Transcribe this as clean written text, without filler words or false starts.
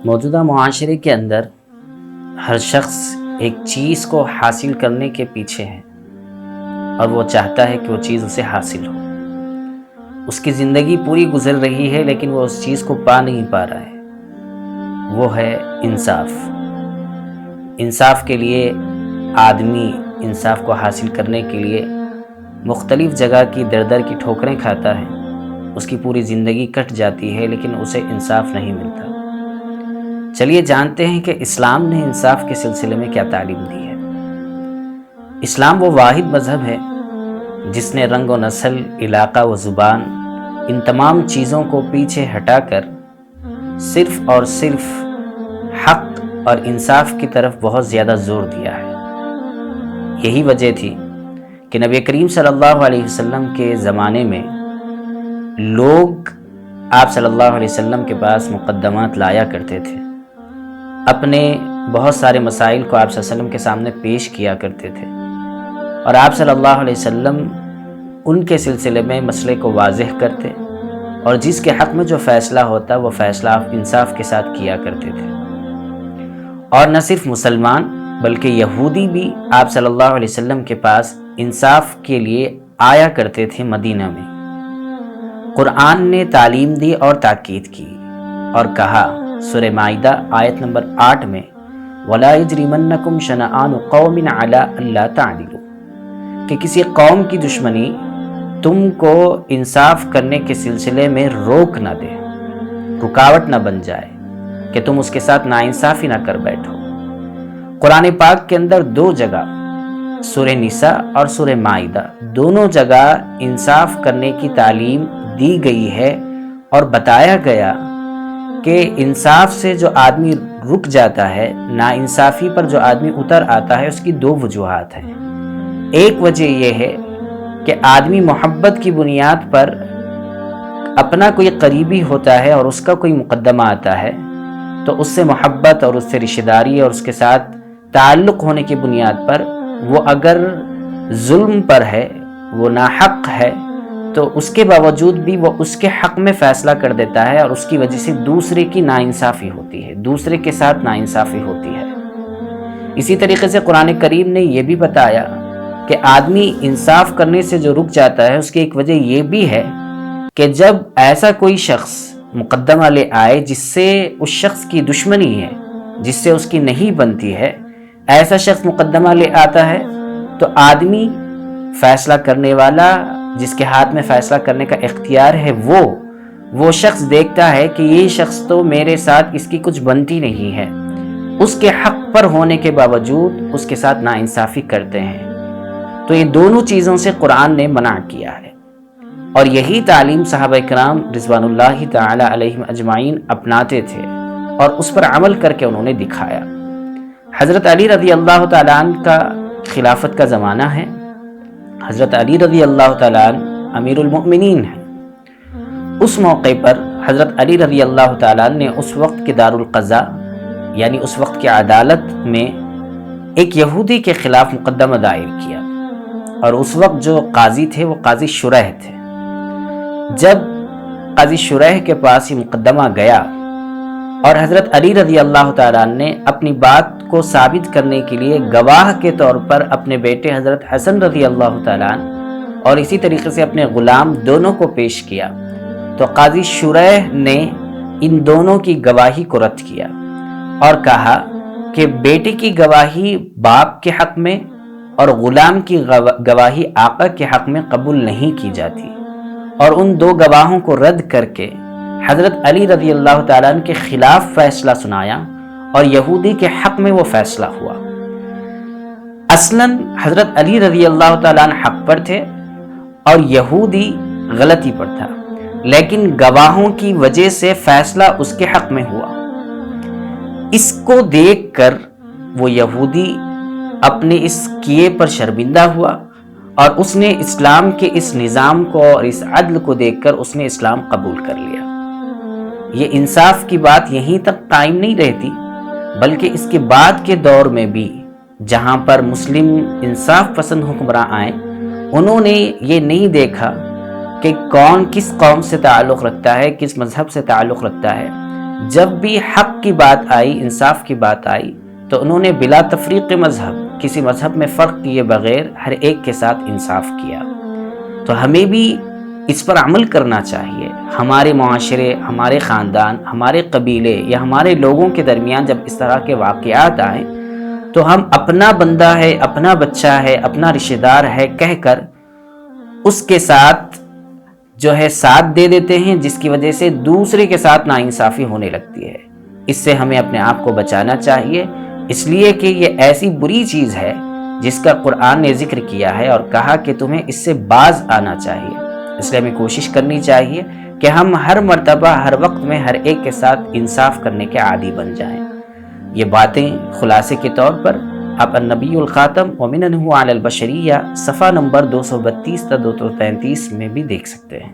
موجودہ معاشرے کے اندر ہر شخص ایک چیز کو حاصل کرنے کے پیچھے ہے اور وہ چاہتا ہے کہ وہ چیز اسے حاصل ہو۔ اس کی زندگی پوری گزر رہی ہے لیکن وہ اس چیز کو پا نہیں پا رہا ہے، وہ ہے انصاف۔ انصاف کے لیے آدمی انصاف کو حاصل کرنے کے لیے مختلف جگہ کی در در کی ٹھوکریں کھاتا ہے، اس کی پوری زندگی کٹ جاتی ہے لیکن اسے انصاف نہیں ملتا۔ چلیے جانتے ہیں کہ اسلام نے انصاف کے سلسلے میں کیا تعلیم دی ہے۔ اسلام وہ واحد مذہب ہے جس نے رنگ و نسل، علاقہ و زبان، ان تمام چیزوں کو پیچھے ہٹا کر صرف اور صرف حق اور انصاف کی طرف بہت زیادہ زور دیا ہے۔ یہی وجہ تھی کہ نبی کریم صلی اللہ علیہ وسلم کے زمانے میں لوگ آپ صلی اللہ علیہ وسلم کے پاس مقدمات لایا کرتے تھے، اپنے بہت سارے مسائل کو آپ صلی اللہ علیہ وسلم کے سامنے پیش کیا کرتے تھے، اور آپ صلی اللہ علیہ وسلم ان کے سلسلے میں مسئلے کو واضح کرتے اور جس کے حق میں جو فیصلہ ہوتا وہ فیصلہ انصاف کے ساتھ کیا کرتے تھے۔ اور نہ صرف مسلمان بلکہ یہودی بھی آپ صلی اللہ علیہ وسلم کے پاس انصاف کے لیے آیا کرتے تھے مدینہ میں۔ قرآن نے تعلیم دی اور تاکید کی اور کہا سورہ مائدہ آیت نمبر 8 میں وَلَا يَجْرِمَنَّكُمْ شَنَآنُ قَوْمٍ عَلَىٰ أَلَّا تَعْدِلُوا، کہ کسی قوم کی دشمنی تم کو انصاف کرنے کے سلسلے میں روک نہ دے، رکاوٹ نہ بن جائے کہ تم اس کے ساتھ ناانصافی نہ کر بیٹھو۔ قرآن پاک کے اندر 2 جگہ سورہ نساء اور سورہ مائدہ دونوں جگہ انصاف کرنے کی تعلیم دی گئی ہے اور بتایا گیا کہ انصاف سے جو آدمی رک جاتا ہے، ناانصافی پر جو آدمی اتر آتا ہے، اس کی 2 وجوہات ہیں۔ ایک وجہ یہ ہے کہ آدمی محبت کی بنیاد پر اپنا کوئی قریبی ہوتا ہے اور اس کا کوئی مقدمہ آتا ہے تو اس سے محبت اور اس سے رشتہ داری اور اس کے ساتھ تعلق ہونے کی بنیاد پر وہ اگر ظلم پر ہے، وہ ناحق ہے، تو اس کے باوجود بھی وہ اس کے حق میں فیصلہ کر دیتا ہے اور اس کی وجہ سے دوسرے کی ناانصافی ہوتی ہے، دوسرے کے ساتھ ناانصافی ہوتی ہے۔ اسی طریقے سے قرآن کریم نے یہ بھی بتایا کہ آدمی انصاف کرنے سے جو رک جاتا ہے اس کی ایک وجہ یہ بھی ہے کہ جب ایسا کوئی شخص مقدمہ لے آئے جس سے اس شخص کی دشمنی ہے، جس سے اس کی نہیں بنتی ہے، ایسا شخص مقدمہ لے آتا ہے تو آدمی فیصلہ کرنے والا جس کے ہاتھ میں فیصلہ کرنے کا اختیار ہے وہ شخص دیکھتا ہے کہ یہ شخص تو میرے ساتھ اس کی کچھ بنتی نہیں ہے، اس کے حق پر ہونے کے باوجود اس کے ساتھ ناانصافی کرتے ہیں۔ تو یہ دونوں چیزوں سے قرآن نے منع کیا ہے اور یہی تعلیم صحابہ کرام رضوان اللہ تعالی علیہم اجمعین اپناتے تھے اور اس پر عمل کر کے انہوں نے دکھایا۔ حضرت علی رضی اللہ تعالیٰ عنہ کا خلافت کا زمانہ ہے، حضرت علی رضی اللہ تعالیٰ عنہ امیر المؤمنین ہیں۔ اس موقع پر حضرت علی رضی اللہ تعالیٰ عنہ نے اس وقت کے دارالقضاء یعنی اس وقت کی عدالت میں ایک یہودی کے خلاف مقدمہ دائر کیا، اور اس وقت جو قاضی تھے وہ قاضی شریح تھے۔ جب قاضی شریح کے پاس یہ مقدمہ گیا اور حضرت علی رضی اللہ تعالیٰ عنہ نے اپنی بات کو ثابت کرنے کے لیے گواہ کے طور پر اپنے بیٹے حضرت حسن رضی اللہ تعالیٰ عنہ اور اسی طریقے سے اپنے غلام دونوں کو پیش کیا، تو قاضی شریح نے ان دونوں کی گواہی کو رد کیا اور کہا کہ بیٹے کی گواہی باپ کے حق میں اور غلام کی گواہی آقا کے حق میں قبول نہیں کی جاتی، اور ان 2 گواہوں کو رد کر کے حضرت علی رضی اللہ تعالیٰ عنہ کے خلاف فیصلہ سنایا اور یہودی کے حق میں وہ فیصلہ ہوا۔ اصلاً حضرت علی رضی اللہ تعالیٰ عنہ حق پر تھے اور یہودی غلطی پر تھا، لیکن گواہوں کی وجہ سے فیصلہ اس کے حق میں ہوا۔ اس کو دیکھ کر وہ یہودی اپنے اس کیے پر شرمندہ ہوا اور اس نے اسلام کے اس نظام کو اور اس عدل کو دیکھ کر اس نے اسلام قبول کر لیا۔ یہ انصاف کی بات یہیں تک قائم نہیں رہتی بلکہ اس کے بعد کے دور میں بھی جہاں پر مسلم انصاف پسند حکمراں آئے، انہوں نے یہ نہیں دیکھا کہ کون کس قوم سے تعلق رکھتا ہے، کس مذہب سے تعلق رکھتا ہے، جب بھی حق کی بات آئی، انصاف کی بات آئی، تو انہوں نے بلا تفریق مذہب، کسی مذہب میں فرق کیے بغیر ہر ایک کے ساتھ انصاف کیا۔ تو ہمیں بھی اس پر عمل کرنا چاہیے۔ ہمارے معاشرے، ہمارے خاندان، ہمارے قبیلے یا ہمارے لوگوں کے درمیان جب اس طرح کے واقعات آئیں تو ہم اپنا بندہ ہے، اپنا بچہ ہے، اپنا رشتہ دار ہے کہہ کر اس کے ساتھ جو ہے ساتھ دے دیتے ہیں، جس کی وجہ سے دوسرے کے ساتھ ناانصافی ہونے لگتی ہے۔ اس سے ہمیں اپنے آپ کو بچانا چاہیے، اس لیے کہ یہ ایسی بری چیز ہے جس کا قرآن نے ذکر کیا ہے اور کہا کہ تمہیں اس سے باز آنا چاہیے۔ اس لیے ہمیں کوشش کرنی چاہیے کہ ہم ہر مرتبہ، ہر وقت میں ہر ایک کے ساتھ انصاف کرنے کے عادی بن جائیں۔ یہ باتیں خلاصے کے طور پر آپ النبی الخاتم ومننہ علی البشریہ صفحہ نمبر 232 تا 233 میں بھی دیکھ سکتے ہیں۔